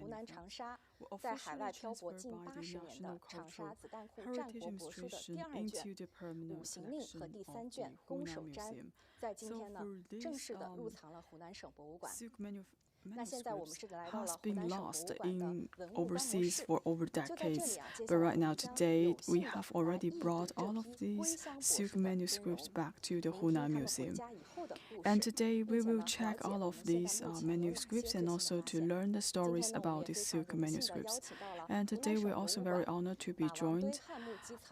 湖南长沙在海外漂泊近80年的长沙子弹库战国帛书的第2卷《五行令》和第3卷《宫守毡》，在今天呢正式的入藏了湖南省博物馆。那现在我们是来到了湖南省博物馆的文物办公室。 for over decades, but right now today we have already brought all of these silk manuscripts back to the Hunan Museum. And today we will check all of these manuscripts and also to learn the stories about these silk manuscripts. And today we're also very honored to be joined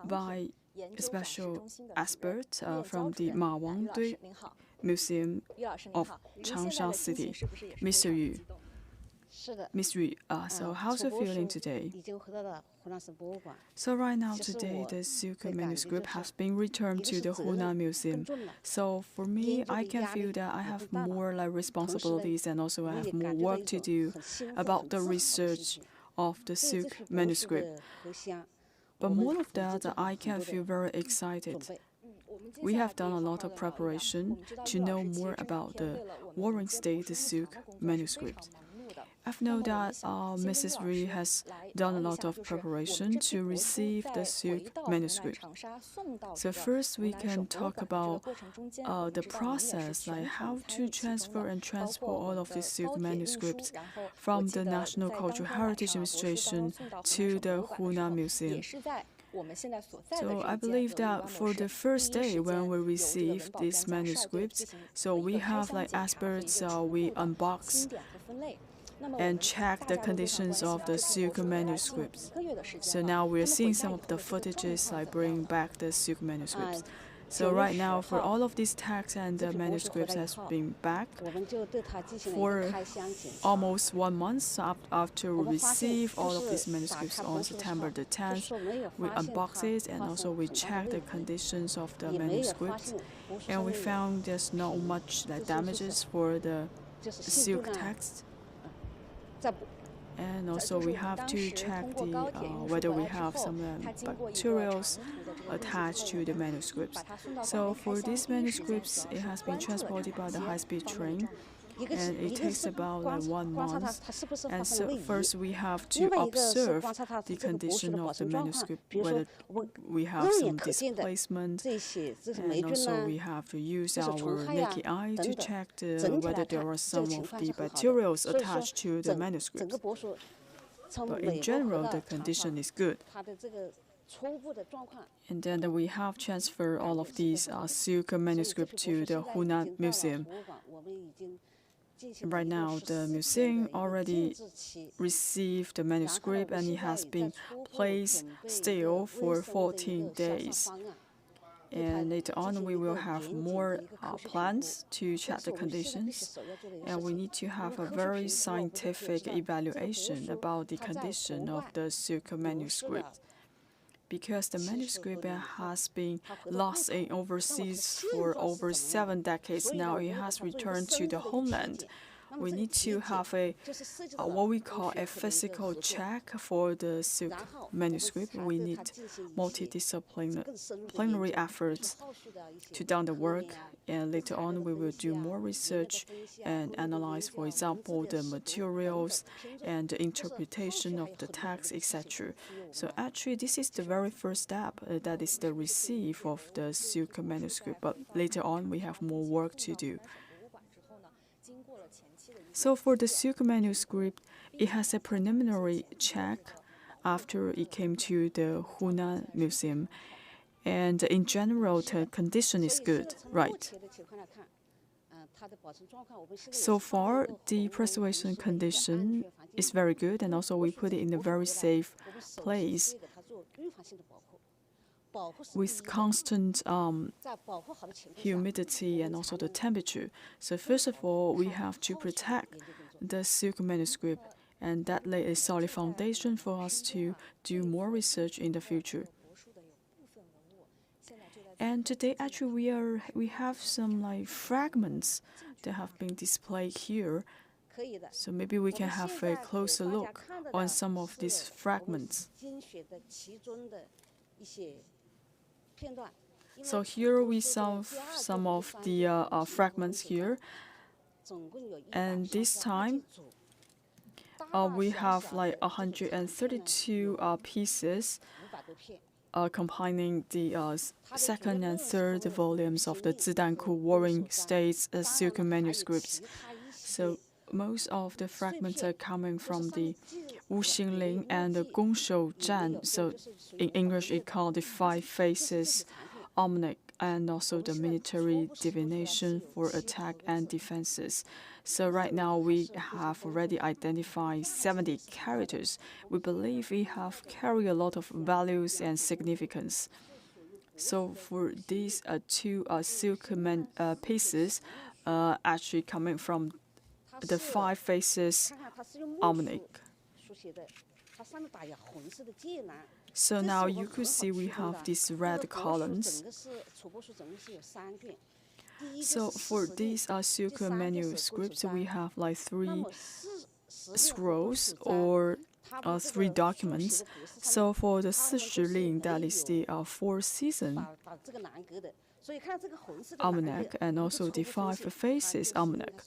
by a special expert from the Ma Wangdui Museum of Changsha City, Mr. Yu. Ms. Yu, so how's you feeling today? So right now today the silk manuscript has been returned to the Hunan Museum. So for me, I can feel that I have more responsibilities and also I have more work to do about the research of the silk manuscript. But more of that, I can feel very excited. We have done a lot of preparation to know more about the Warring State silk manuscript. I've known that Mrs. Ri has done a lot of preparation to receive the silk manuscript. So first we can talk about the process, like how to transfer and transport all of these silk manuscripts from the National Cultural Heritage Administration to the Hunan Museum. So I believe that for the first day when we received these manuscripts, so we have experts, we unbox and check the conditions of the silk manuscripts. So now we're seeing some of the footages bring back the silk manuscripts. So right now, for all of these texts and the manuscripts has been back for almost 1 month after we receive all of these manuscripts on September the 10th. We unbox it and also we check the conditions of the manuscripts. And we found there's not much damages for the silk text. And also we have to check whether we have some materials attached to the manuscripts. So for these manuscripts, it has been transported by the high-speed train, and it takes about 1 month. And so first we have to observe the condition of the manuscript, whether we have some displacement, and also we have to use our naked eye to check whether there are some of the materials attached to the manuscript. But in general, the condition is good. And then we have transferred all of these silk manuscripts to the Hunan Museum. Right now, the museum already received the manuscript and it has been placed still for 14 days. And later on, we will have more plans to check the conditions. And we need to have a very scientific evaluation about the condition of the silk manuscript. Because the manuscript has been lost in overseas for over 7 decades now, it has returned to the homeland. We need to have what we call a physical check for the silk manuscript. We need multidisciplinary efforts to do the work, and later on we will do more research and analyze, for example, the materials and the interpretation of the text, etc. So actually, this is the very first step, that is the receive of the silk manuscript. But later on, we have more work to do. So for the silk manuscript, it has a preliminary check after it came to the Hunan Museum. And in general, the condition is good, right? So far, the preservation condition is very good, and also we put it in a very safe place with constant humidity and also the temperature. So first of all, we have to protect the silk manuscript, and that lays a solid foundation for us to do more research in the future. And today, actually, we have some fragments that have been displayed here. So maybe we can have a closer look on some of these fragments. So here we saw some of the fragments here. And this time, we have like 132 pieces combining the second and third volumes of the Zidanku Warring States silk manuscripts. So most of the fragments are coming from the Wuxing Ling and the Gongshou Zhan. So in English, it's called the Five Faces Almanac, and also the military divination for attack and defenses. So right now we have already identified 70 characters. We believe we have carried a lot of values and significance. So for these two silk pieces, actually coming from the Five Faces Almanac. So now you could see we have these red columns. So for these silk manuscripts, we have like 3 scrolls or 3 documents. So for the 40 Ling, that is the 4-season almanac, and also the 5 Faces almanac.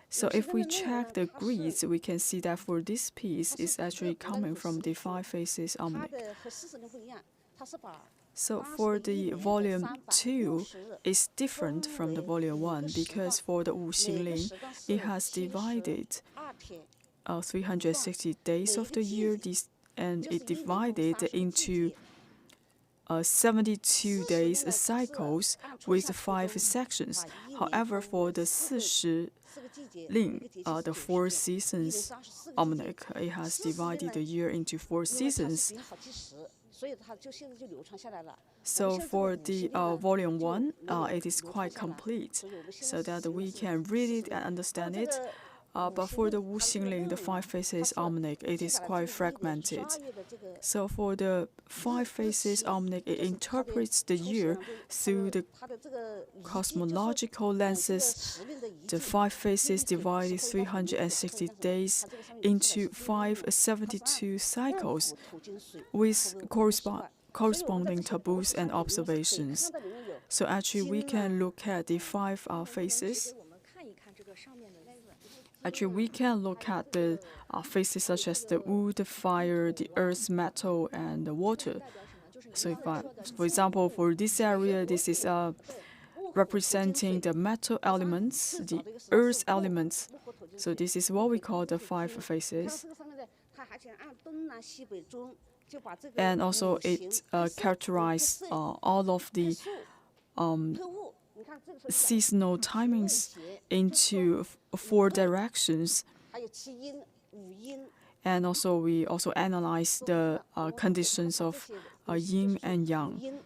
So if we check the grids, we can see that for this piece, it's actually coming from the 5 Faces almanac. So for the volume 2, it's different from the volume 1 because for the Wuxing Ling, it has divided 360 days of the year, and it divided into 72 days cycles with 5 sections. However, for the 40 Ling, the 4 seasons almanac, it has divided the year into 4 seasons. So for the volume 1, it is quite complete, so that we can read it and understand it. But for the Wuxing Ling, the 5 Faces almanac, it is quite fragmented. So for the 5 Faces almanac, it interprets the year through the cosmological lenses. The 5 Faces divided 360 days into 572 cycles with corresponding taboos and observations. So actually, we can look at the 5 faces. Actually, we can look at the faces such as the wood, the fire, the earth, metal, and the water. So, for example, for this area, this is representing the metal elements, the earth elements. So this is what we call the 5 faces. And also, it characterizes all of the seasonal timings into 4 directions. And also we also analyze the conditions of yin and yang.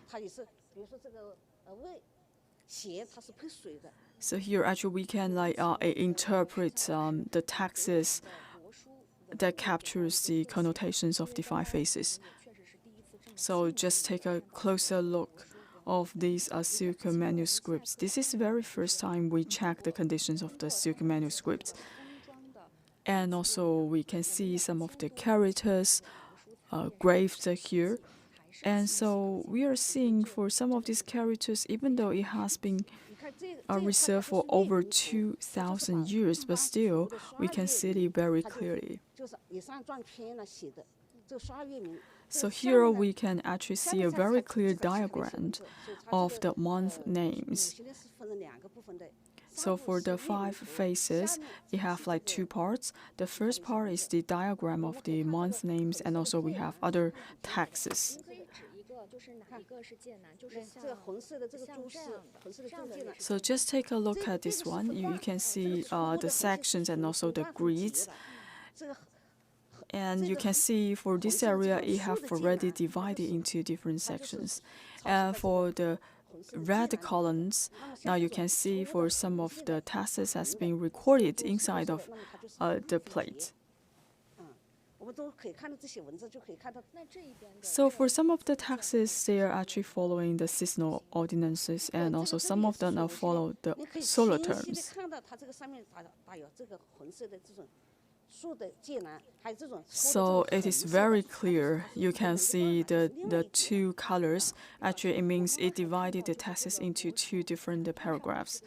So here actually we can interpret the texts that captures the connotations of the 5 faces. So just take a closer look of these silk manuscripts. This is the very first time we check the conditions of the silk manuscripts. And also we can see some of the characters graved here. And so we are seeing for some of these characters, even though it has been reserved for over 2,000 years, but still we can see it very clearly. So here we can actually see a very clear diagram of the month names. So for the 5 faces, you have like 2 parts. The first part is the diagram of the month names, and also we have other texts. So just take a look at this one. You can see the sections and also the grids. And you can see for this area, it have already divided into different sections. And for the red columns, now you can see for some of the texts has been recorded inside of the plate. So for some of the texts, they are actually following the seasonal ordinances, and also some of them now follow the solar terms. So it is very clear. You can see the 2 colors. Actually, it means it divided the texts into 2 different paragraphs.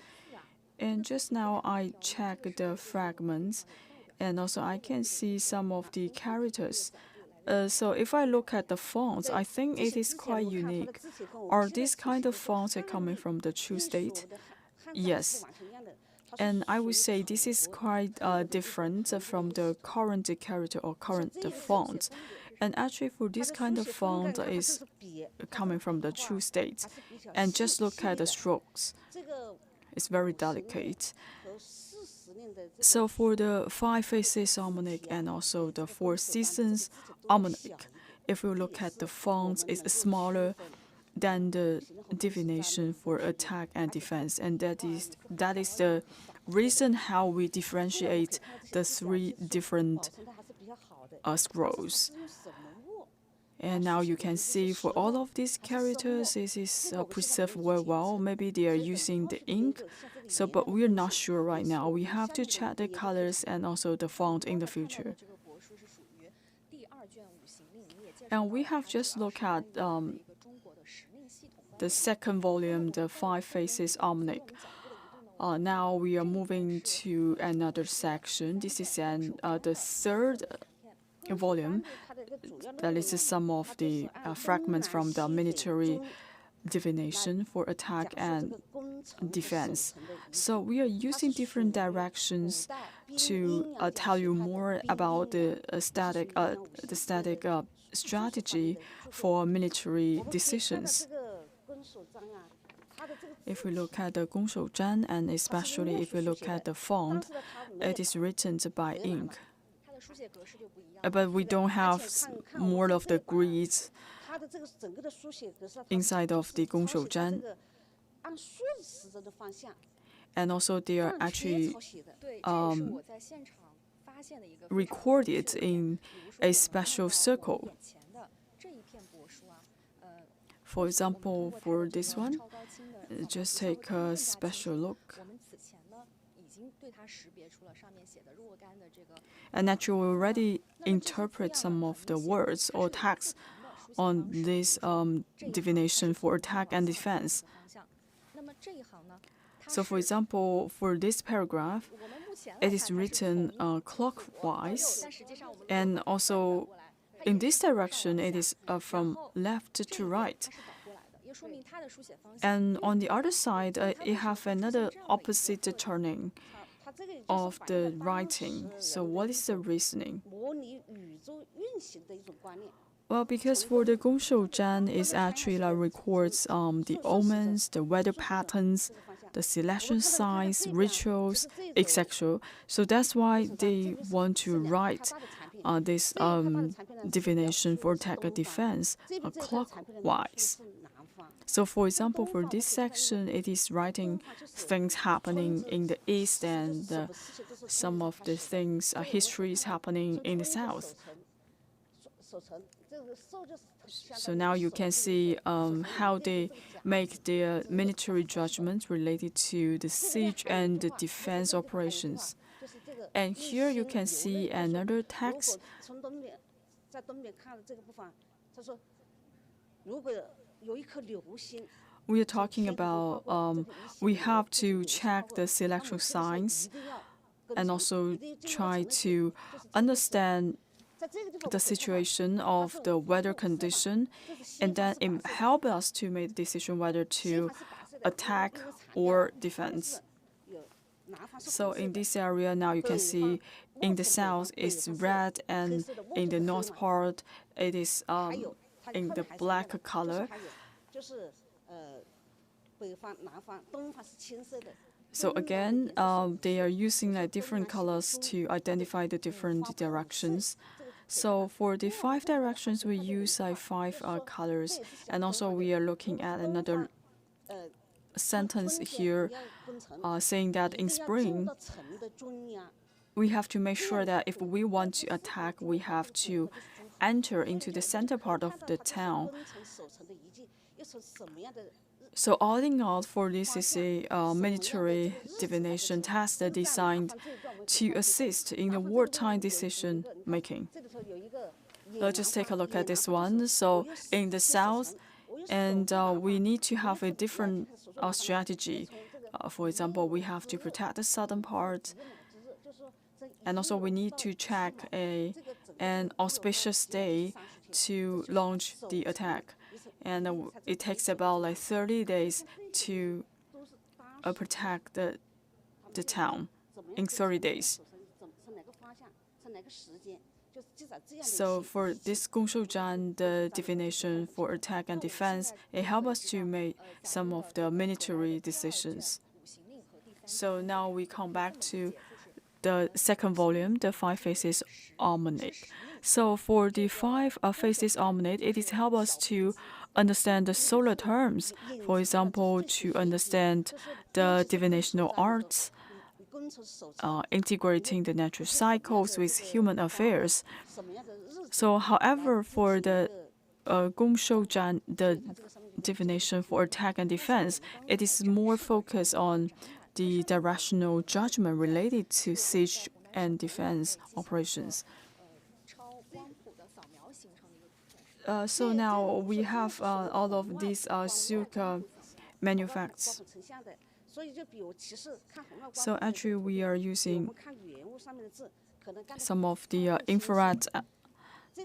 And just now I checked the fragments. And also I can see some of the characters. So if I look at the fonts, I think it is quite unique. Are these kind of fonts coming from the true state? Yes. And I would say this is quite different from the current character or current font. And actually for this kind of font is coming from the true state. And just look at the strokes. It's very delicate. So for the five faces harmonic and also the four seasons harmonic, if we look at the fonts, it's smaller than the divination for attack and defense, and that is the reason how we differentiate the three different scrolls. And now you can see for all of these characters, this is preserved very well. Maybe they are using the ink, but we are not sure right now. We have to check the colors and also the font in the future. And we have just looked at the second volume, the Five Faces Harmonic. Now we are moving to another section. This is the third volume. That is some of the fragments from the military divination for attack and defense. So we are using different directions to tell you more about the static strategy for military decisions. If we look at the Gongshou Zhan, and especially if we look at the font, it is written by ink. But we don't have more of the grids inside of the Gongshou Zhan. And also they are actually recorded in a special circle. For example, for this one, just take a special look. And actually, we already interpret some of the words or text on this divination for attack and defense. So, for example, for this paragraph, it is written clockwise, and also in this direction, it is from left to right. And on the other side, it have another opposite turning of the writing. So what is the reasoning? Well, because for the Gongshou Zhan, it actually records the omens, the weather patterns, the selection signs, rituals, etc. So that's why they want to write this divination for attack and defense clockwise. So, for example, for this section, it is writing things happening in the east and some of the things, histories happening in the south. So now you can see how they make their military judgments related to the siege and the defense operations. And here you can see another text. We are talking about we have to check the selection signs and also try to understand the situation of the weather condition, and then it helps us to make a decision whether to attack or defense. So in this area now you can see in the south it's red, and in the north part it is in the black color. So again, they are using different colors to identify the different directions. So for the 5 directions, we use 5 colors. And also we are looking at another sentence here saying that in spring, we have to make sure that if we want to attack, we have to enter into the center part of the town. So all in all, for this is a military divination test designed to assist in the wartime decision making. Let's just take a look at this one. So in the south, and we need to have a different strategy. For example, we have to protect the southern part. And also we need to check an auspicious day to launch the attack. And it takes about like 30 days to protect the town in 30 days. So for this Gongshou Zhan, the definition for attack and defense, it helps us to make some of the military decisions. So now we come back to the second volume, the Five Faces Almanac. So for the Five Faces Almanac, it is help us to understand the solar terms. For example, to understand the divinational arts, integrating the natural cycles with human affairs. So, however, for the Gongshou Zhan, the divination for attack and defense, it is more focused on the directional judgment related to siege and defense operations. So now we have all of these silk manufacts. So actually we are using some of the infrared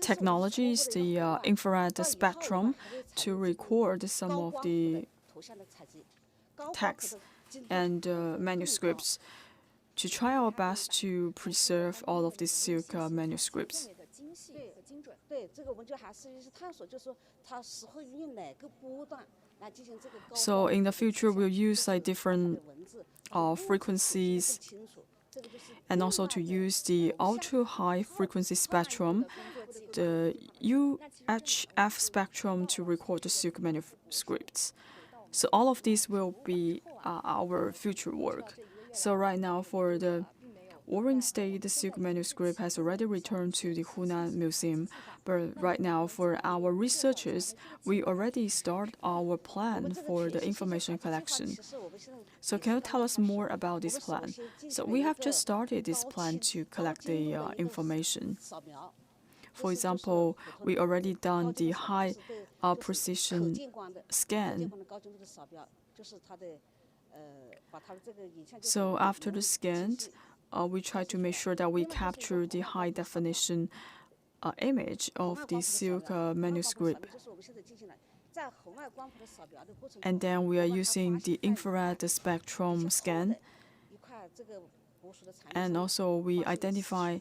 technologies, the infrared spectrum, to record some of the text and manuscripts, to try our best to preserve all of these silk manuscripts. So in the future, we'll use like different frequencies, and also to use the ultra-high frequency spectrum, the UHF spectrum, to record the silk manuscripts. So all of these will be our future work. So right now, for the Warring State, the silk manuscript has already returned to the Hunan Museum. But right now, for our researchers, we already start our plan for the information collection. So can you tell us more about this plan? So we have just started this plan to collect the information. For example, we already done the high precision scan. So after the scan, we try to make sure that we capture the high definition image of the silk manuscript. And then we are using the infrared spectrum scan. And also we identify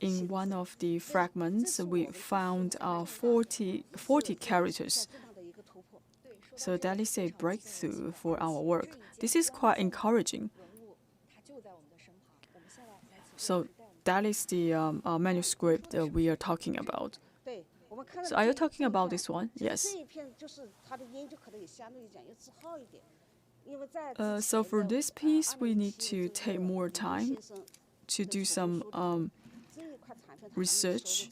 in one of the fragments, we found 40 characters. So that is a breakthrough for our work. This is quite encouraging. So that is the manuscript that we are talking about. So are you talking about this one? Yes. So for this piece, we need to take more time to do some research,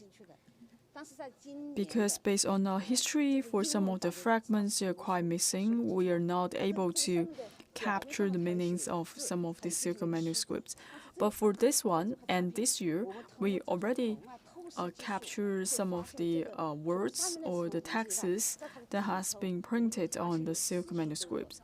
because based on our history, for some of the fragments, they are quite missing. We are not able to capture the meanings of some of the silk manuscripts. But for this one and this year, we already capture some of the words or the texts that has been printed on the silk manuscripts.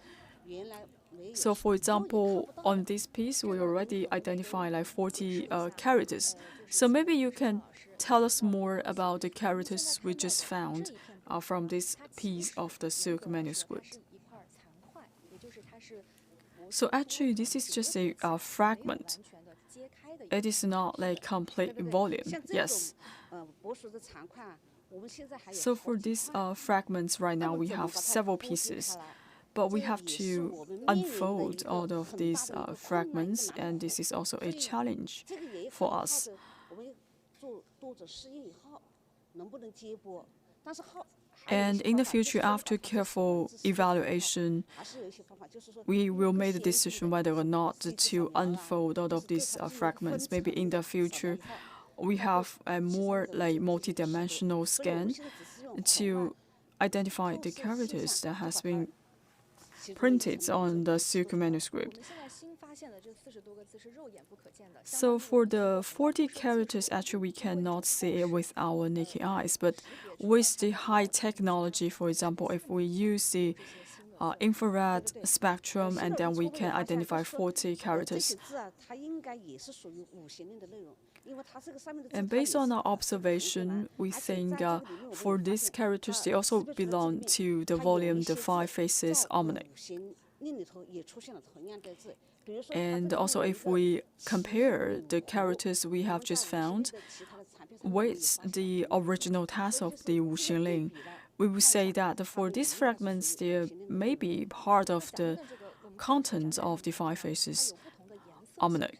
So for example, on this piece, we already identify like 40 characters. So maybe you can tell us more about the characters we just found from this piece of the silk manuscript. So actually, this is just a fragment. It is not like complete volume. Yes. So for these fragments right now, we have several pieces. But we have to unfold all of these fragments, and this is also a challenge for us. And in the future, after careful evaluation, we will make the decision whether or not to unfold all of these fragments. Maybe in the future, we have a more like multi-dimensional scan to identify the characters that has been printed on the silk manuscript. So for the 40 characters, actually we cannot see it with our naked eyes, but with the high technology, for example, if we use the infrared spectrum, and then we can identify 40 characters. And based on our observation, we think for these characters, they also belong to the volume The Five Faces Almanac. And also, if we compare the characters we have just found with the original text of the Wuxing Ling, we would say that for these fragments, they may be part of the contents of the Five Faces Almanac.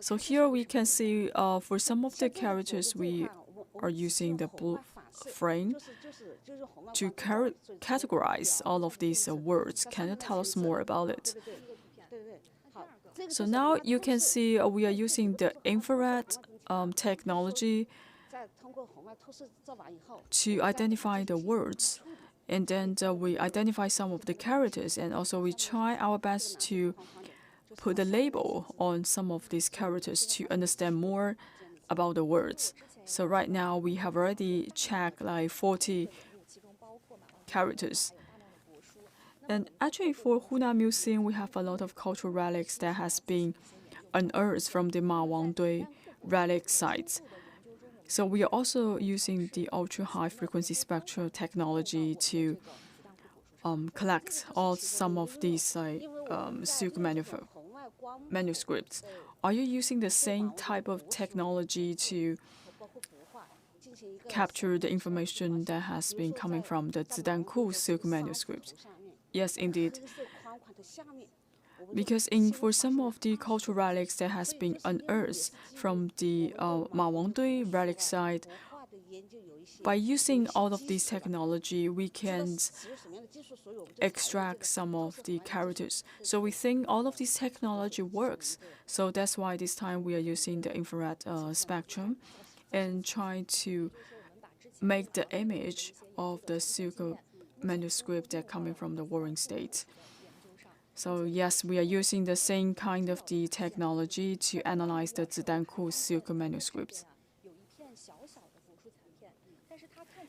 So here we can see for some of the characters we are using the blue frame to categorize all of these words. Can you tell us more about it? So now you can see we are using the infrared technology to identify the words. And then we identify some of the characters, and also we try our best to put a label on some of these characters to understand more about the words. So right now we have already checked like 40 characters. And actually for Hunan Museum, we have a lot of cultural relics that has been unearthed from the Ma Wangdui relic sites. So we are also using the ultra-high frequency spectral technology to collect some of these silk manuscripts. Are you using the same type of technology to capture the information that has been coming from the Zidanku silk manuscript? Yes, indeed. Because for some of the cultural relics that has been unearthed from the Ma Wangdui relic site, by using all of this technology, we can extract some of the characters. So we think all of this technology works. So that's why this time we are using the infrared spectrum and trying to make the image of the silk manuscript that coming from the warring state. So yes, we are using the same kind of the technology to analyze the Zidanku silk manuscripts.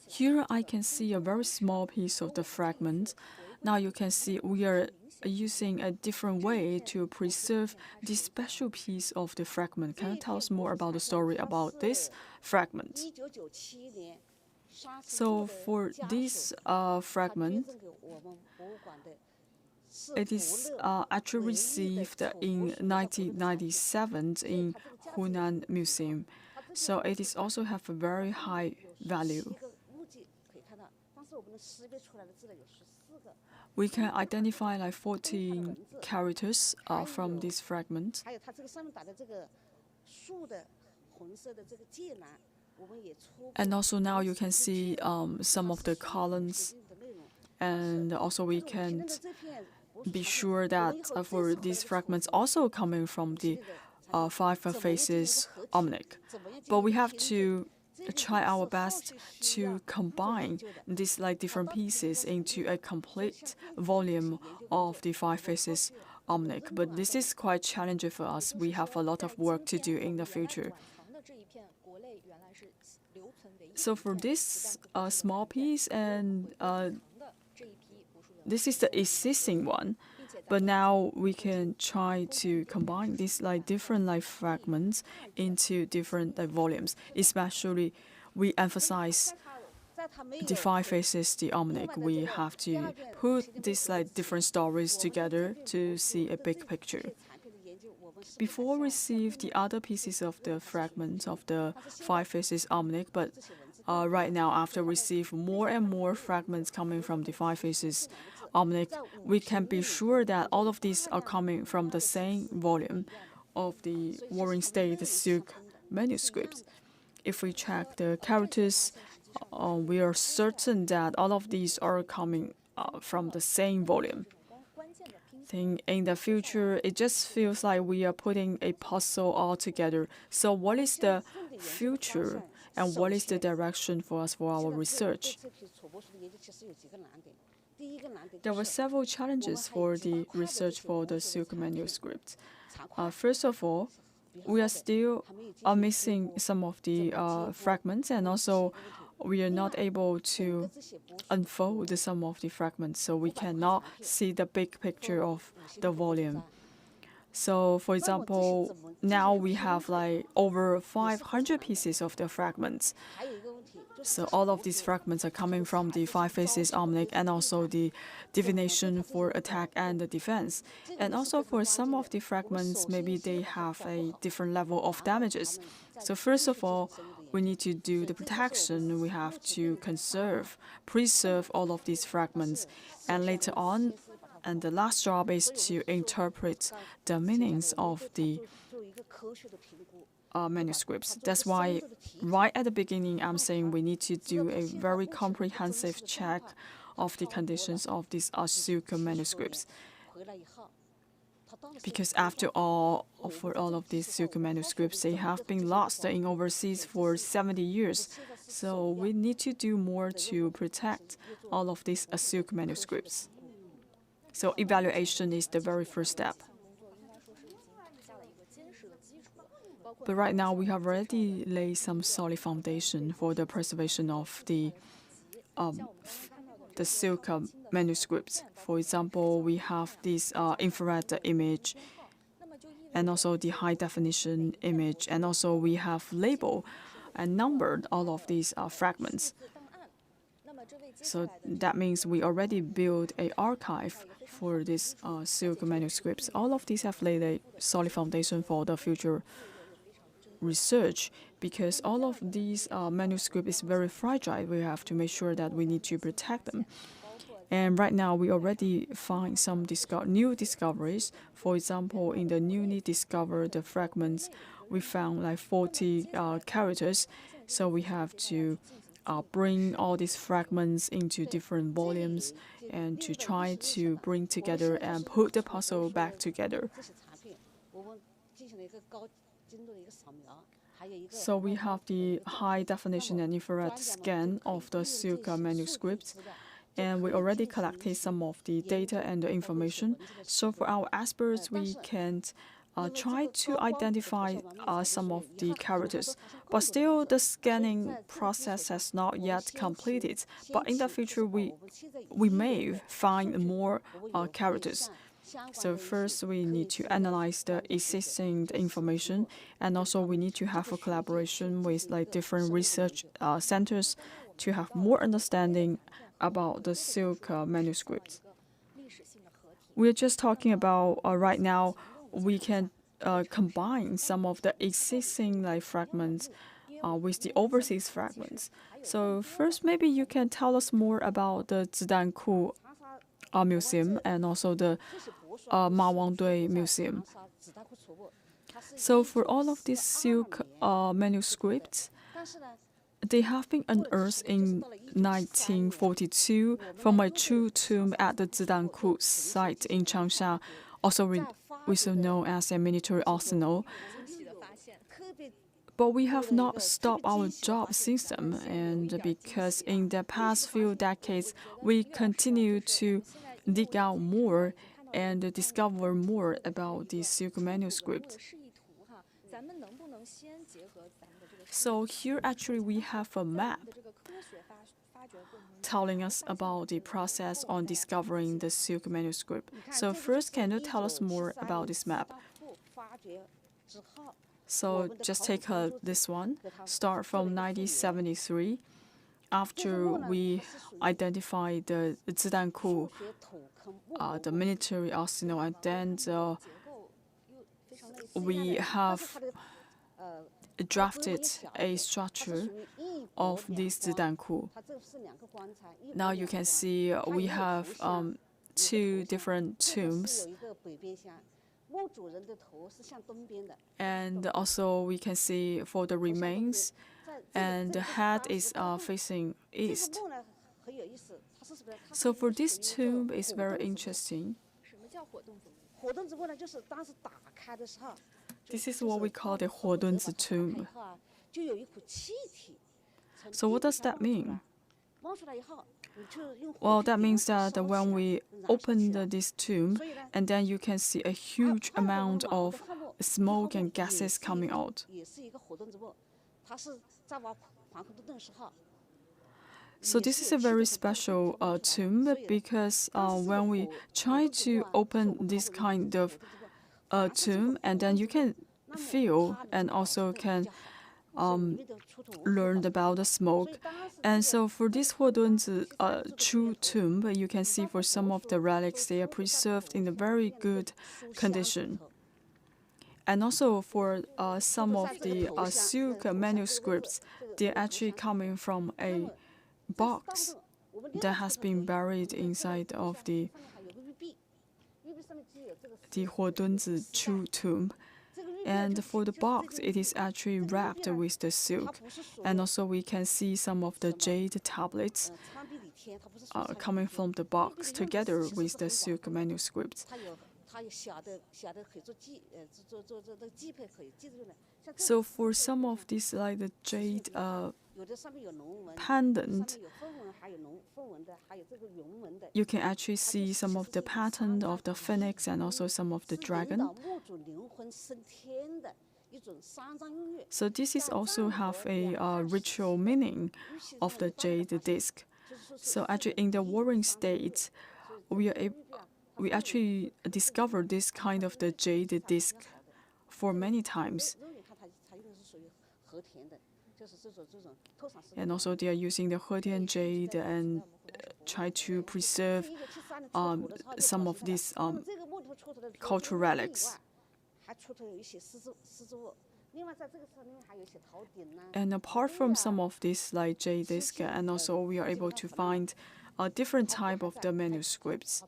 Here I can see a very small piece of the fragment. Now you can see we are using a different way to preserve this special piece of the fragment. Can you tell us more about the story about this fragment? So for this fragment, it is actually received in 1997 in Hunan Museum. So it is also have a very high value. We can identify like 14 characters from this fragment. And also now you can see some of the columns, and also we can be sure that for these fragments also coming from the Five Faces Almanac. But we have to try our best to combine these like different pieces into a complete volume of the Five Faces Almanac. But this is quite challenging for us. We have a lot of work to do in the future. So for this small piece, and this is the existing one, but now we can try to combine these like different like fragments into different volumes. Especially, we emphasize the Five Faces, the Almanac. We have to put these like different stories together to see a big picture. Before we receive the other pieces of the fragments of the Five Faces Almanac, but right now, after receive more and more fragments coming from the Five Faces Almanac, we can be sure that all of these are coming from the same volume of the Warring State silk manuscripts. If we check the characters, we are certain that all of these are coming from the same volume. In the future, it just feels like we are putting a puzzle all together. So what is the future and what is the direction for us for our research? There were several challenges for the research for the silk manuscripts. First of all, we are still missing some of the fragments, and also we are not able to unfold some of the fragments, so we cannot see the big picture of the volume. So, for example, now we have like over 500 pieces of the fragments. So all of these fragments are coming from the five phases oblique and also the divination for attack and the defense. And also for some of the fragments, maybe they have a different level of damages. So first of all, we need to do the protection. We have to preserve all of these fragments. And later on, and the last job is to interpret the meanings of the manuscripts. That's why right at the beginning I'm saying we need to do a very comprehensive check of the conditions of these silk manuscripts. Because after all, for all of these silk manuscripts, they have been lost in overseas for 70 years. So we need to do more to protect all of these silk manuscripts. So evaluation is the very first step. But right now, we have already laid some solid foundation for the preservation of the silk manuscripts. For example, we have this infrared image, and also the high definition image, and also we have labeled and numbered all of these fragments. So that means we already built an archive for these silk manuscripts. All of these have laid a solid foundation for the future research, because all of these manuscripts is very fragile. We have to make sure that we need to protect them. And right now, we already find some new discoveries. For example, in the newly discovered fragments, we found like 40 characters. So we have to bring all these fragments into different volumes and to try to bring together and put the puzzle back together. So we have the high definition and infrared scan of the silk manuscripts, and we already collected some of the data and the information. So for our experts, we can try to identify some of the characters. But still, the scanning process has not yet completed. But in the future, we may find more characters. So first, we need to analyze the existing information, and also we need to have a collaboration with like different research centers to have more understanding about the silk manuscripts. We're just talking about right now. We can combine some of the existing like fragments with the overseas fragments. So first, maybe you can tell us more about the Zidanku Museum and also the Ma Wangdui Museum. So for all of these silk manuscripts, they have been unearthed in 1942 from a true tomb at the Zidanku site in Changsha, also known as a military arsenal. But we have not stopped our job since then, and because in the past few decades, we continue to dig out more and discover more about the silk manuscript. So here actually we have a map telling us about the process on discovering the silk manuscript. So first, can you tell us more about this map? So just take this one. Start from 1973. After we identified the Zidanku, the military arsenal, and then we have drafted a structure of this Zidanku. Now you can see we have two different tombs. And also we can see for the remains, and the head is facing east. So for this tomb, it's very interesting. This is what we call the Hunan tomb. So what does that mean? Well, that means that when we open this tomb, and then you can see a huge amount of smoke and gases coming out. So this is a very special tomb because when we try to open this kind of tomb, and then you can feel and also can learn about the smoke. And so for this Huodunzi true tomb, you can see for some of the relics, they are preserved in a very good condition. And also for some of the silk manuscripts, they're actually coming from a box that has been buried inside of the Huodunzi true tomb. And for the box, it is actually wrapped with the silk. And also we can see some of the jade tablets coming from the box together with the silk manuscripts. So for some of these, like the jade pendant, you can actually see some of the pattern of the phoenix and also some of the dragon. So this is also have a ritual meaning of the jade disc. So actually in the warring state, we actually discovered this kind of the jade disc for many times. And also they are using the Hetian jade and try to preserve some of these cultural relics. And apart from some of these like jade disc, and also we are able to find a different type of the manuscripts.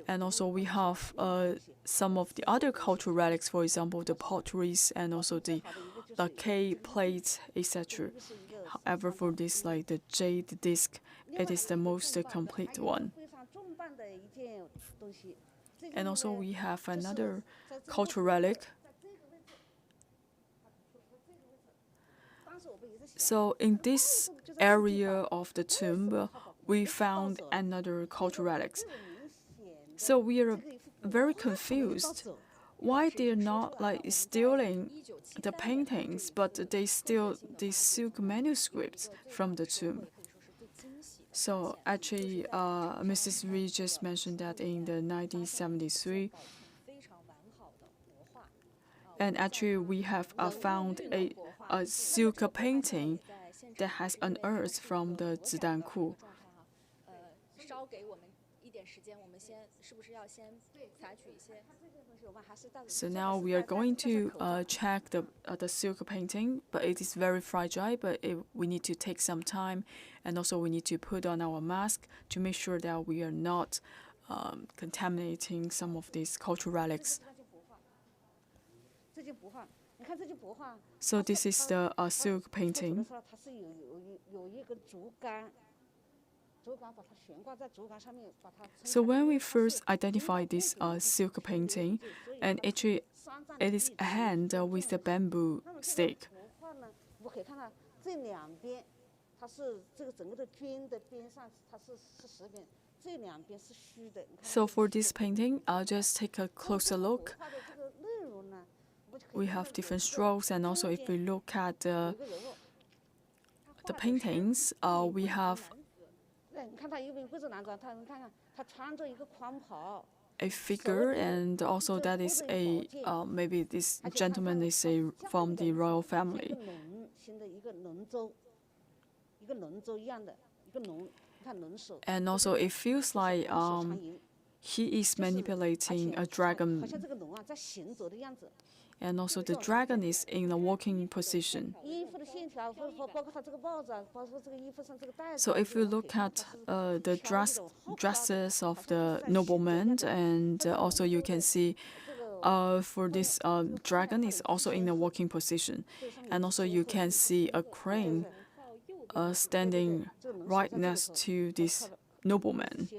And also we have some of the other cultural relics, for example, the potteries and also the clay plates, etc. However, for this like the jade disc, it is the most complete one. And also we have another cultural relic. So in this area of the tomb, we found another cultural relics. So we are very confused why they're not like stealing the paintings, but they steal the silk manuscripts from the tomb. So actually, Mrs. Ri just mentioned that in the 1973. And actually, we have found a silk painting that has unearthed from the Zidanku. So now we are going to check the silk painting, but it is very fragile, but we need to take some time, and also we need to put on our mask to make sure that we are not contaminating some of these cultural relics. So this is the silk painting. So when we first identified this silk painting, and actually it is a hand with a bamboo stick. So for this painting, I'll just take a closer look. We have different strokes, and also if we look at the paintings, we have a figure, and also that is a maybe this gentleman is from the royal family. And also it feels like he is manipulating a dragon. And also the dragon is in a walking position. So if you look at the dresses of the noblemen, and also you can see for this dragon is also in a walking position. And also you can see a crane standing right next to this nobleman.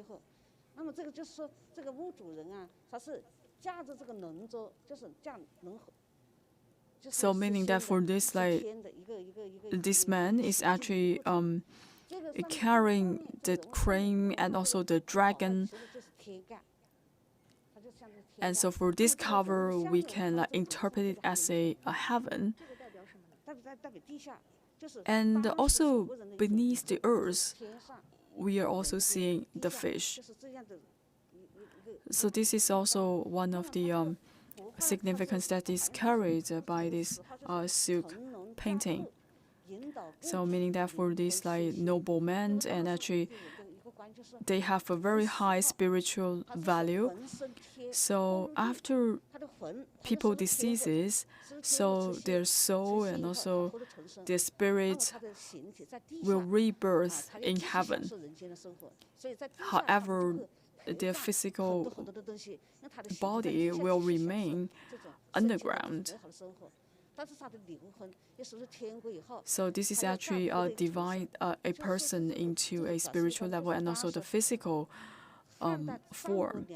So meaning that for this, like, this man is actually carrying the crane and also the dragon. And so for this cover, we can interpret it as a heaven. And also beneath the earth, we are also seeing the fish. So this is also one of the significance that is carried by this silk painting. So meaning that for these like noble men, and actually they have a very high spiritual value. So after people deceases, so their soul and also their spirit will rebirth in heaven. However, their physical body will remain underground. So this is actually divide a person into a spiritual level and also the physical form.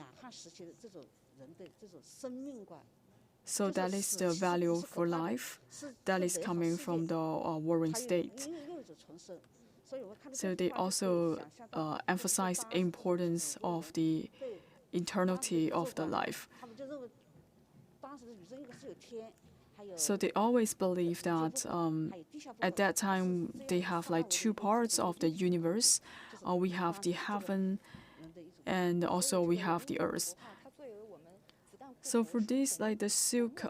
So that is the value for life that is coming from the warring state. So they also emphasize the importance of the eternity of the life. So they always believe that at that time they have like two parts of the universe. We have the heaven and also we have the earth. So for this, like the silk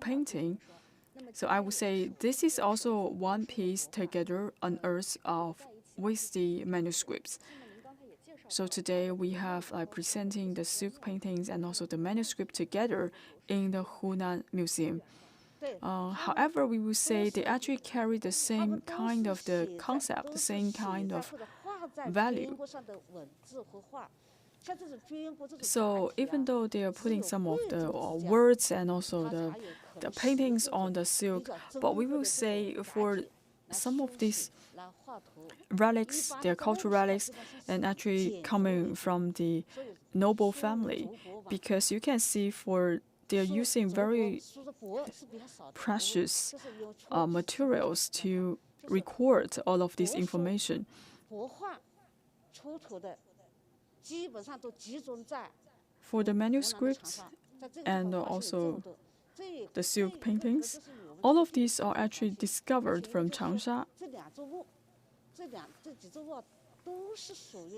painting, so I would say this is also one piece together unearthed with the manuscripts. So today we have presenting the silk paintings and also the manuscript together in the Hunan Museum. However, we would say they actually carry the same kind of the concept, the same kind of value. So even though they are putting some of the words and also the paintings on the silk, but we will say for some of these relics, their cultural relics, and actually coming from the noble family, because you can see they're using very precious materials to record all of this information. For the manuscripts and also the silk paintings, all of these are actually discovered from Changsha.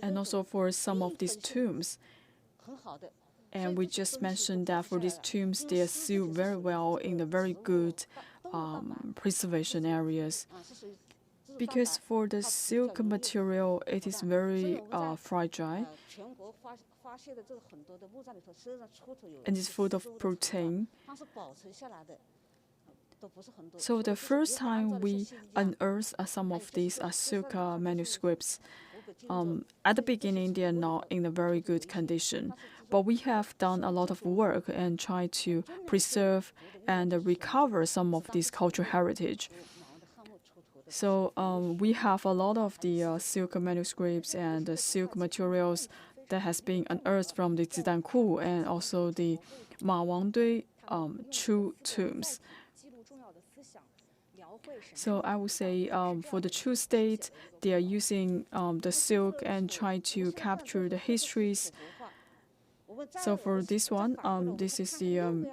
And also for some of these tombs. And we just mentioned that for these tombs, they are sealed very well in the very good preservation areas. Because for the silk material, it is very fragile. And it's full of protein. So the first time we unearthed some of these silk manuscripts, at the beginning they are not in a very good condition. But we have done a lot of work and tried to preserve and recover some of this cultural heritage. So we have a lot of the silk manuscripts and the silk materials that has been unearthed from the Zidanku and also the Ma Wangdui Chu tombs. So I would say for the Chu state, they are using the silk and trying to capture the histories. So for this one, this is the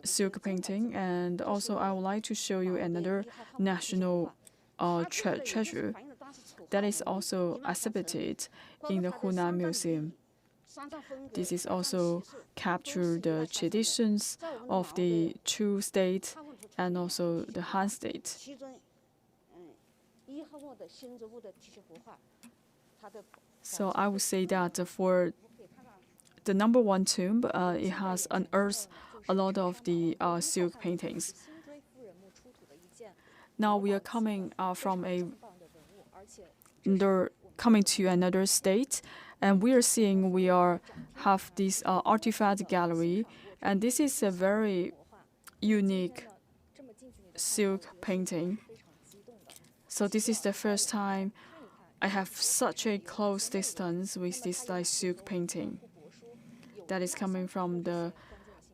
silk painting, and also I would like to show you another national treasure that is also exhibited in the Hunan Museum. This is also capture the traditions of the Chu state and also the Han state. So I would say that for the number one tomb, it has unearthed a lot of the silk paintings. Now we are coming coming to another state, and we are seeing have this artifact gallery, and this is a very unique silk painting. So this is the first time I have such a close distance with this silk painting that is coming from the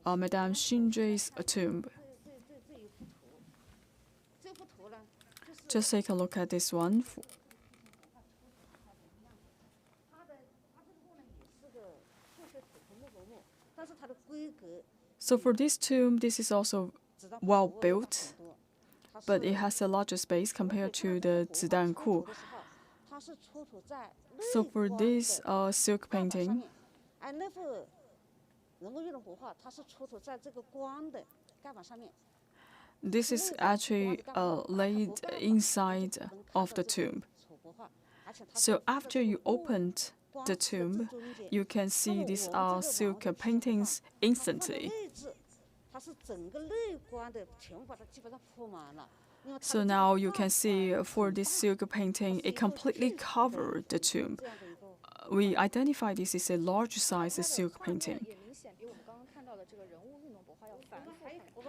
Madame Xinjui's tomb. Just take a look at this one. So for this tomb, this is also well built. but it has a larger space compared to the Zidanku. So for this silk painting, this is actually laid inside of the tomb. So after you opened the tomb, you can see these silk paintings instantly. So now you can see for this silk painting, it completely covered the tomb. We identify this as a large size silk painting.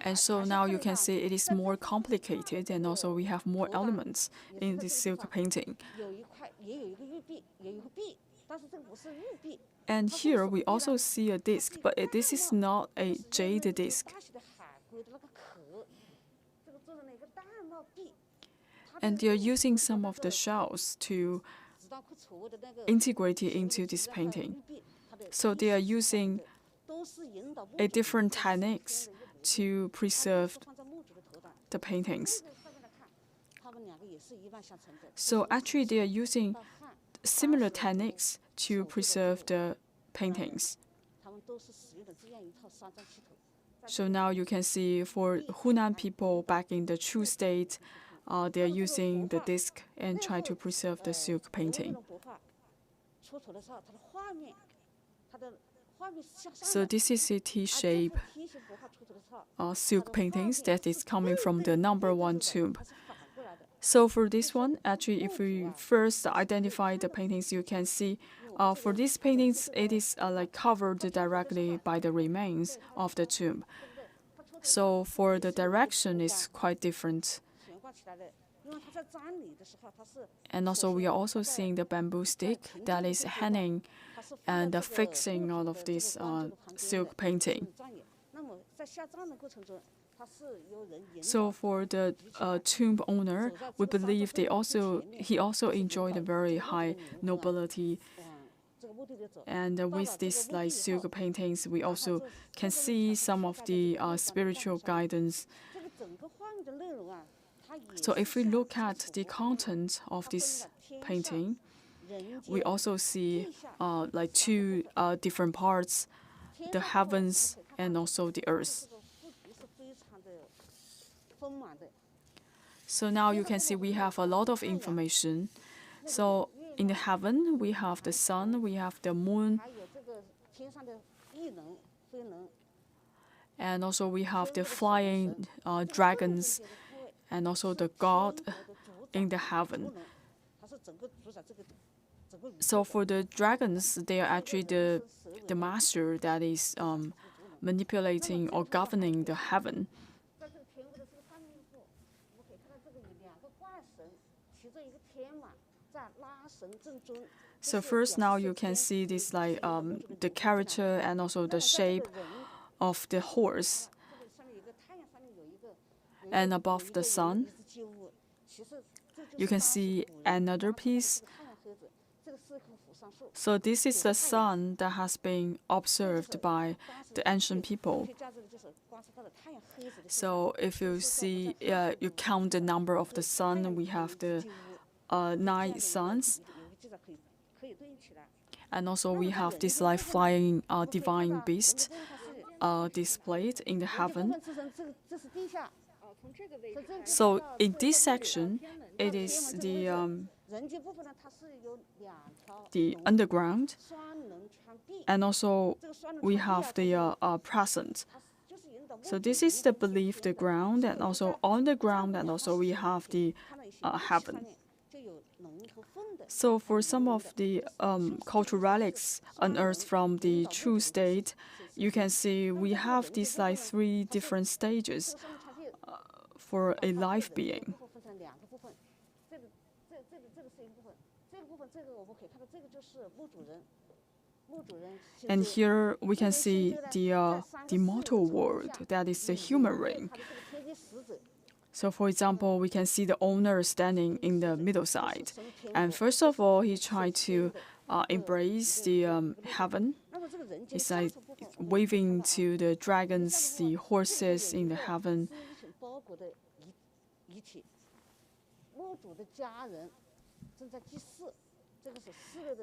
And so now you can see it is more complicated, and also we have more elements in this silk painting. And here we also see a disc, but this is not a jade disc. And they are using some of the shells to integrate it into this painting. So they are using a different techniques to preserve the paintings. So actually they are using similar techniques to preserve the paintings. So now you can see for Hunan people back in the true state, they are using the disc and try to preserve the silk painting. So this is a T-shape silk paintings that is coming from the #1 tomb. So for this one, actually, if we first identify the paintings, you can see for these paintings, it is like covered directly by the remains of the tomb. So for the direction, it's quite different. And also, we are also seeing the bamboo stick that is hanging and fixing all of this silk painting. So for the tomb owner, we believe he also enjoyed a very high nobility. And with these like silk paintings, we also can see some of the spiritual guidance. So if we look at the content of this painting, we also see like two different parts, the heavens and also the earth. So now you can see we have a lot of information. So in the heaven, we have the sun, we have the moon, and also we have the flying dragons, and also the god in the heaven. So for the dragons, they are actually the master that is manipulating or governing the heaven. So first now you can see this like the character and also the shape of the horse. And above the sun, you can see another piece. So this is the sun that has been observed by the ancient people. So if you see, you count the number of the sun, we have the 9 suns. And also we have this like flying divine beast displayed in the heaven. So in this section, it is the underground, and also we have the present. So this is the beneath the ground, and also on the ground, and also we have the heaven. So for some of the cultural relics unearthed from the true state, you can see we have these like 3 different stages for a life being. And here we can see the mortal world, that is the human ring. So for example, we can see the owner standing in the middle side. And first of all, he tried to embrace the heaven. It's like waving to the dragons, the horses in the heaven.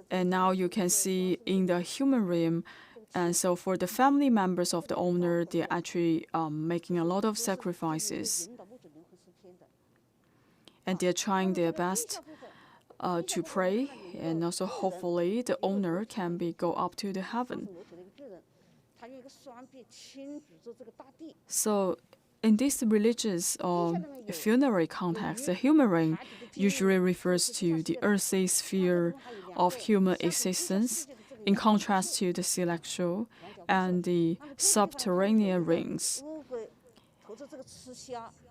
And now you can see in the human realm, and so for the family members of the owner, they're actually making a lot of sacrifices. And they're trying their best to pray, and also hopefully the owner can go up to the heaven. So in this religious or funerary context, the human ring usually refers to the earthly sphere of human existence, in contrast to the celestial and the subterranean rings.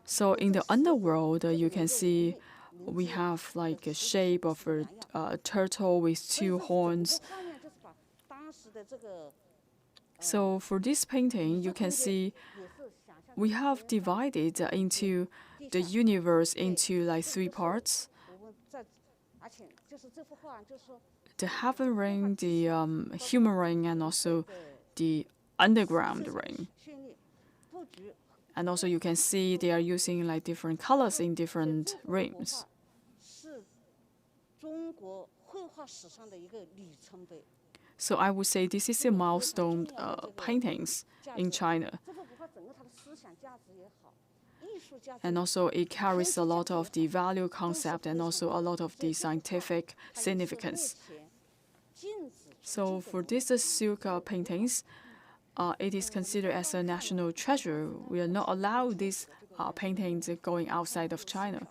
So in the underworld, you can see we have like a shape of a turtle with two horns. So for this painting, you can see we have divided into the universe into like three parts: the heaven ring, the human ring, and also the underground ring. And also you can see they are using like different colors in different rings. So I would say this is a milestone paintings in China. And also it carries a lot of the value concept and also a lot of the scientific significance. So for these silk paintings, it is considered as a national treasure. We are not allowed these paintings going outside of China.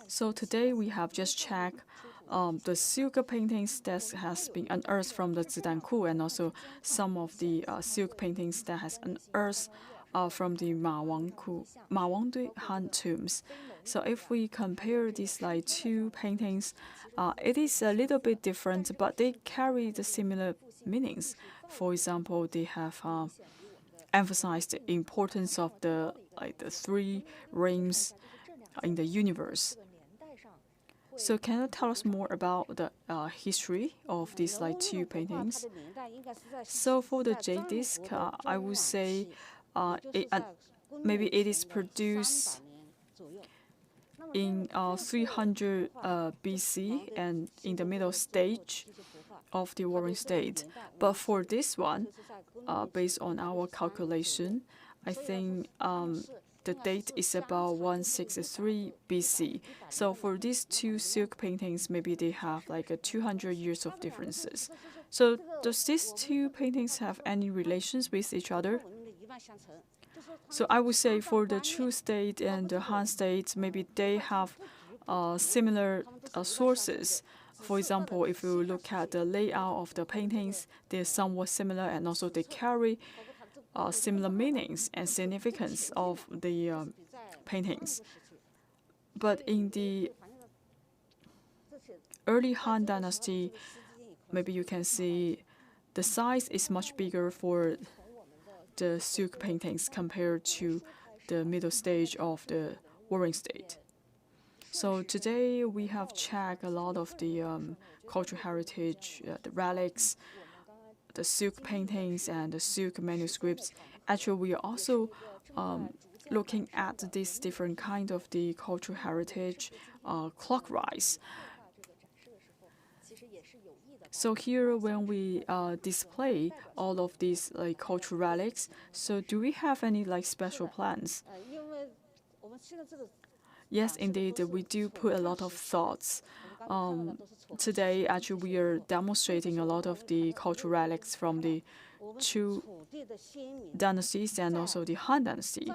So today we have just checked the silk paintings that has been unearthed from the Zidanku, and also some of the silk paintings that has unearthed from the Ma Wangdui Han tombs. So if we compare these like two paintings, it is a little bit different, but they carry the similar meanings. For example, they have emphasized the importance of the three rings in the universe. So can you tell us more about the history of these like two paintings? So for the jade disc, I would say maybe it is produced in 300 BC and in the middle stage of the Warring State. But for this one, based on our calculation, I think the date is about 163 BC. So for these two silk paintings, maybe they have like 200 years of differences. So does these two paintings have any relations with each other? So I would say for the Chu state and the Han state, maybe they have similar sources. For example, if you look at the layout of the paintings, they're somewhat similar, and also they carry similar meanings and significance of the paintings. But in the early Han Dynasty, maybe you can see the size is much bigger for the silk paintings compared to the middle stage of the Warring State. So today we have checked a lot of the cultural heritage, the relics, the silk paintings, and the silk manuscripts. Actually, we are also looking at this different kind of the cultural heritage clockwise. So here, when we display all of these like cultural relics, so do we have any like special plans? Yes, indeed, we do put a lot of thoughts. Today, actually, we are demonstrating a lot of the cultural relics from the Chu dynasties and also the Han dynasty.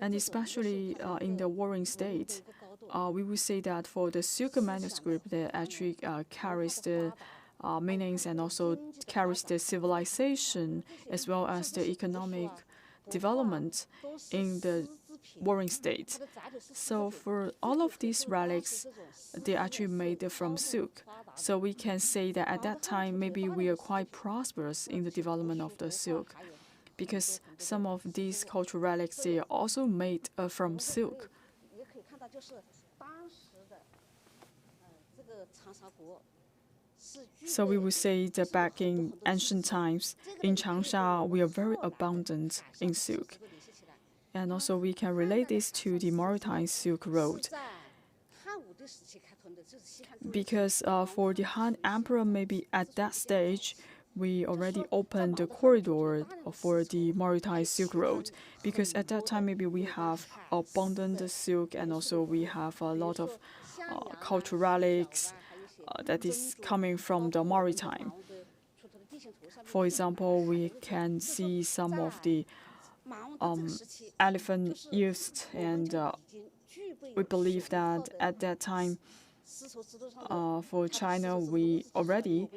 And especially in the Warring State, we would say that for the silk manuscript, that actually carries the meanings and also carries the civilization as well as the economic development in the Warring State. So for all of these relics, they actually made from silk. So we can say that at that time, maybe we are quite prosperous in the development of the silk, because some of these cultural relics, they are also made from silk. So we would say that back in ancient times, in Changsha, we are very abundant in silk. And also we can relate this to the Maritime Silk Road. Because for the Han Emperor, maybe at that stage, we already opened the corridor for the Maritime Silk Road. Because at that time, maybe we have abundant silk and also we have a lot of cultural relics that is coming from the maritime. For example, we can see some of the elephant used, and we believe that at that time, for China, we already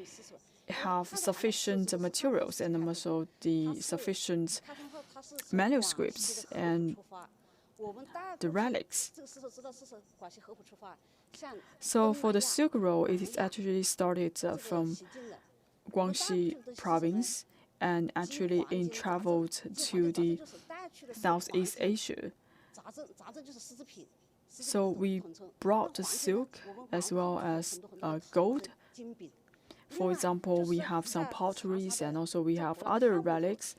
have sufficient materials and also the sufficient manuscripts and the relics. So for the Silk Road, it is actually started from Guangxi province and actually it traveled to the Southeast Asia. So we brought the silk as well as gold. For example, we have some potteries and also we have other relics.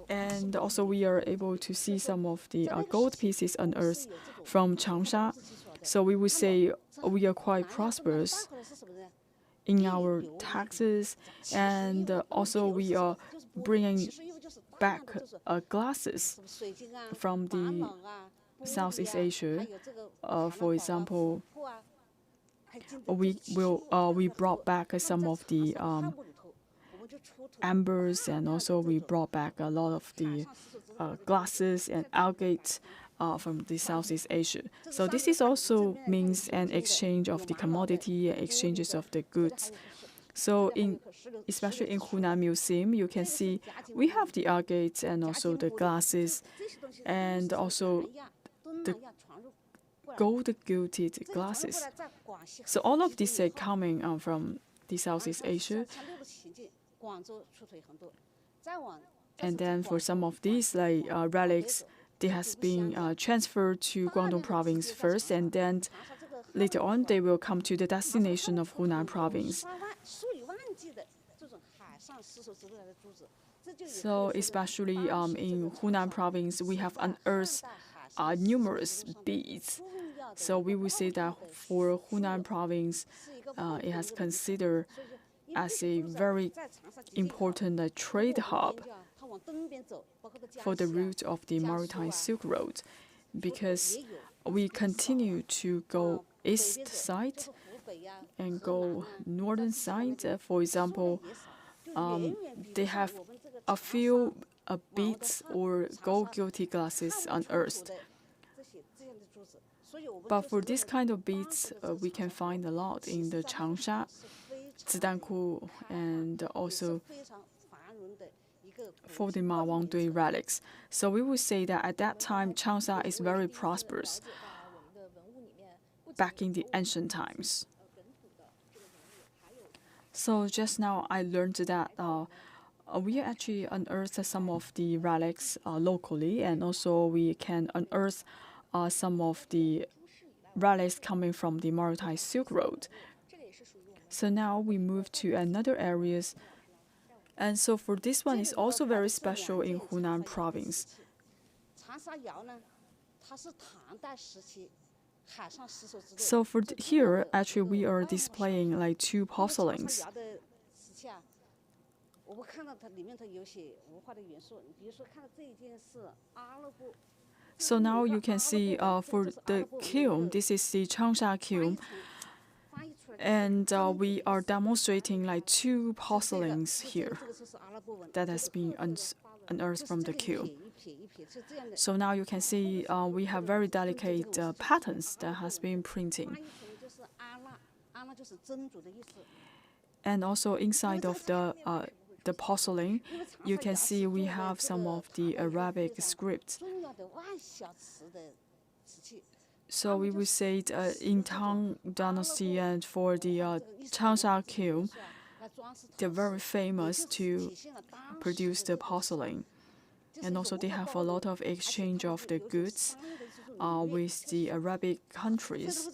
And also we are able to see some of the gold pieces unearthed from Changsha. So we would say we are quite prosperous in our taxes, and also we are bringing back glasses from the Southeast Asia. For example, we brought back some of the ambers, and also we brought back a lot of the glasses and agates from the Southeast Asia. So this is also means an exchange of the commodity, exchanges of the goods. So especially in Hunan Museum, you can see we have the agates and also the glasses and also the gold-gilded glasses. So all of these are coming from the Southeast Asia. And then for some of these relics, they has been transferred to Guangdong province first, and then later on they will come to the destination of Hunan province. So especially in Hunan province, we have unearthed numerous beads. So we would say that for Hunan province, it has considered as a very important trade hub for the route of the Maritime Silk Road, because we continue to go east side and go northern side. For example, they have a few beads or gold-gilded glasses unearthed. But for this kind of beads, we can find a lot in the Changsha, Zidanku, and also for the Ma Wangdui relics. So we would say that at that time, Changsha is very prosperous back in the ancient times. So just now I learned that we actually unearthed some of the relics locally, and also we can unearth some of the relics coming from the Maritime Silk Road. So now we move to another areas. And so for this one is also very special in Hunan province. So for here, actually, we are displaying like two porcelains. So now you can see for the kiln, this is the Changsha kiln. And we are demonstrating like two porcelains here that has been unearthed from the kiln. So now you can see we have very delicate patterns that has been printing. And also inside of the porcelain, you can see we have some of the Arabic scripts. So we would say in Tang Dynasty and for the Changsha kiln, they're very famous to produce the porcelain. And also they have a lot of exchange of the goods with the Arabic countries.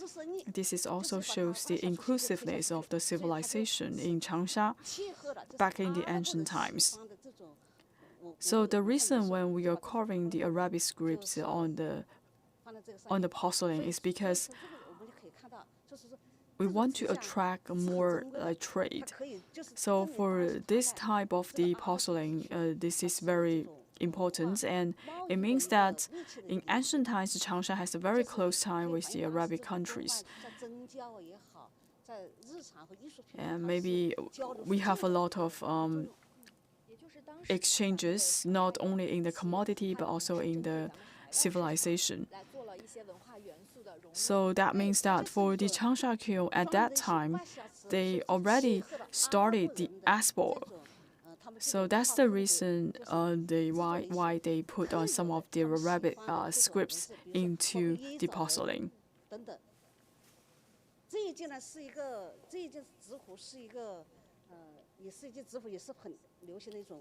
This is also shows the inclusiveness of the civilization in Changsha back in the ancient times. So the reason when we are carving the Arabic scripts on the porcelain is because we want to attract more trade. So for this type of the porcelain, this is very important, and it means that in ancient times, Changsha has a very close tie with the Arabic countries. And maybe we have a lot of exchanges, not only in the commodity, but also in the civilization. So that means that for the Changsha kiln at that time, they already started the export. So that's the reason why they put on some of the Arabic scripts into the porcelain.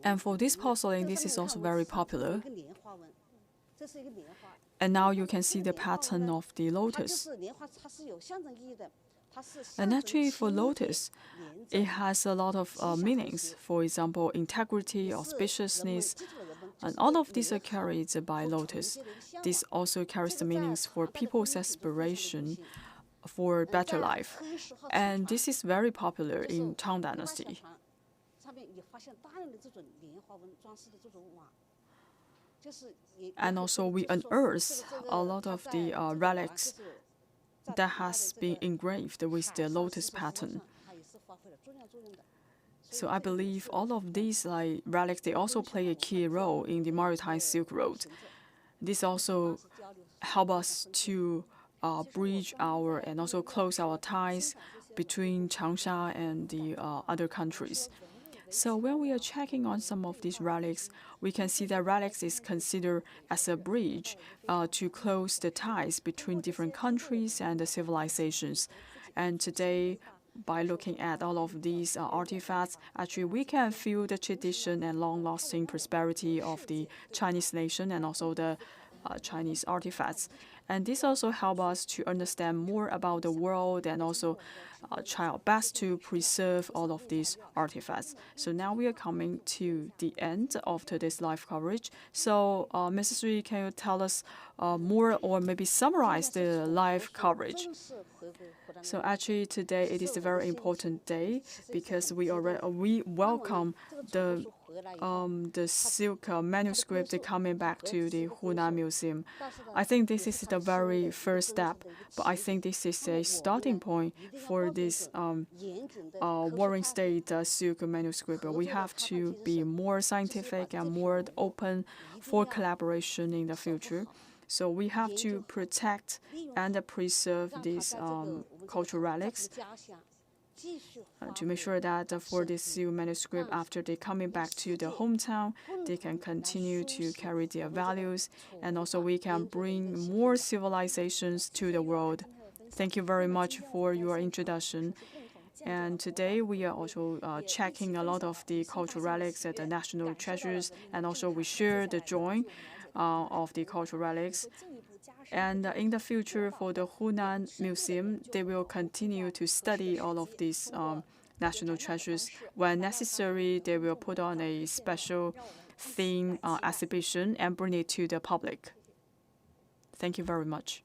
And for this porcelain, this is also very popular. And now you can see the pattern of the lotus. And actually for lotus, it has a lot of meanings. For example, integrity, auspiciousness, and all of these are carried by lotus. This also carries the meanings for people's aspiration for better life. And this is very popular in Tang Dynasty. And also we unearthed a lot of the relics that has been engraved with the lotus pattern. So I believe all of these relics, they also play a key role in the Maritime Silk Road. This also help us to bridge our and also close our ties between Changsha and the other countries. So when we are checking on some of these relics, we can see that relics is considered as a bridge to close the ties between different countries and the civilizations. And today, by looking at all of these artifacts, actually we can feel the tradition and long-lasting prosperity of the Chinese nation and also the Chinese artifacts. And this also helps us to understand more about the world and also try our best to preserve all of these artifacts. So now we are coming to the end of today's live coverage. So Mrs. Ri, can you tell us more or maybe summarize the live coverage? So actually today it is a very important day because we welcome the silk manuscript coming back to the Hunan Museum. I think this is the very first step, but I think this is a starting point for this Warring State silk manuscript. We have to be more scientific and more open for collaboration in the future. So we have to protect and preserve these cultural relics to make sure that for this silk manuscript, after they coming back to the hometown, they can continue to carry their values, and also we can bring more civilizations to the world. Thank you very much for your introduction. And today we are also checking a lot of the cultural relics at the national treasures, and also we share the joy of the cultural relics. And in the future, for the Hunan Museum, they will continue to study all of these national treasures. When necessary, they will put on a special theme exhibition and bring it to the public. Thank you very much.